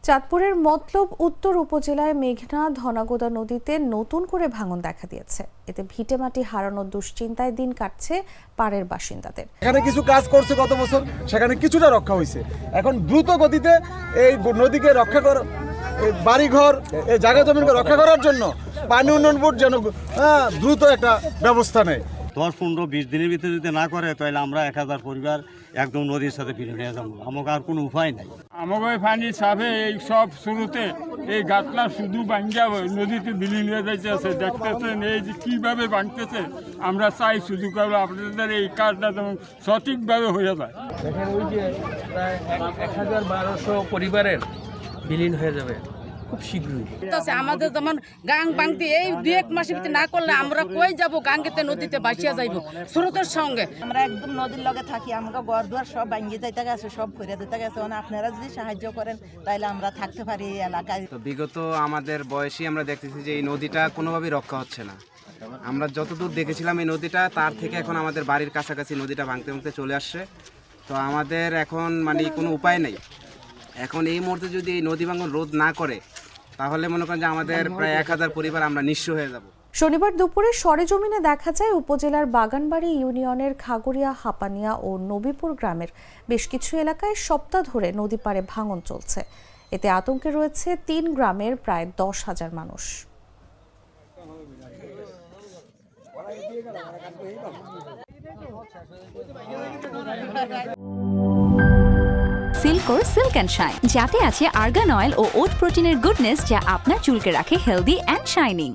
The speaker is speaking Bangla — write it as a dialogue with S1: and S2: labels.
S1: চাঁদপুরের মতলব উত্তর উপজেলায় মেঘনা ধনাগোদা নদীতে নতুন করে ভাঙন দেখা দিয়েছে। এতে ভিটেমাটি হারানোর দুশ্চিন্তায় দিন কাটছে পাড়ের বাসিন্দাদের।
S2: এখানে কিছু কাজ করছে গত বছর, সেখানে কিছুটা রক্ষা হয়েছে। এখন দ্রুত গতিতে এই নদীকে রক্ষা কর, বাড়িঘর, এই জায়গা জমিনকে রক্ষা করার জন্য পানি উন্নয়ন বোর্ড যেন দ্রুত একটা ব্যবস্থা নেয়।
S3: 10-15-20 দিনের ভিতরে যদি না করে তাহলে আমরা 1000 পরিবার একদম নদীর সাথে ফিরে নিয়ে যাবো। আমাকে আর কোনো উপায় নাই।
S4: আমাকে পানি সাফে এই সব শুরুতে এই গাতলা শুধু ভাঙ্গা নদীতে বিলীন হয়ে যাইতেছে। দেখতেছেন এই যে কীভাবে ভাঙতেছে। আমরা চাই শুধু কেবল আপনাদের এই কাজটা যেমন সঠিকভাবে হয়ে যায়।
S5: দেখেন ওই যে প্রায় 1012 পরিবারের বিলীন হয়ে যাবে খুব শীঘ্রই।
S6: আমাদের যেমন গাং বাংতি এই 2-1 মাসের ভিতরে না করলে আমরা কই যাব গাঙ্গেতে নদীতে বাঁচিয়া যাইব স্রোতের সঙ্গে।
S7: আমরা একদম নদীর লগে থাকি, আমাকে ঘর দুয়ার সব ভাঙিয়ে যাইতে গেছে, সব ঘুরে যেতে গেছে। মানে আপনারা যদি সাহায্য করেন তাহলে আমরা থাকতে পারি এই এলাকায়।
S8: তো বিগত আমাদের বয়সী আমরা দেখতেছি যে এই নদীটা কোনোভাবেই রক্ষা হচ্ছে না। আমরা যতদূর দেখেছিলাম এই নদীটা, তার থেকে এখন আমাদের বাড়ির কাছাকাছি নদীটা ভাঙতে ভাঙতে চলে আসছে। তো আমাদের এখন মানে কোনো উপায় নেই। এখন এই মুহূর্তে যদি এই নদী ভাঙন রোধ না করে তাহলে মনে করেন যে আমাদের প্রায় 1000 পরিবার আমরা নিঃস্ব হয়ে যাব।
S1: শনিবার দুপুরে সরেজমিনে দেখা যায় উপজেলার বাগানবাড়ি ইউনিয়নের খাগড়িয়া, হাপানিয়া ও নবীপুর গ্রামের বেশ কিছু এলাকায় সপ্তাহ ধরে নদী পাড়ে ভাঙন চলছে। এতে আতঙ্কে রয়েছে 3 গ্রামের প্রায় 10,000 মানুষ।
S9: সিল্কোর সিল্ক অ্যান্ড শাইন, যাতে আছে আর্গান অয়েল ও ওট প্রোটিনের গুডনেস, যা আপনার চুলকে রাখে হেলদি অ্যান্ড শাইনিং।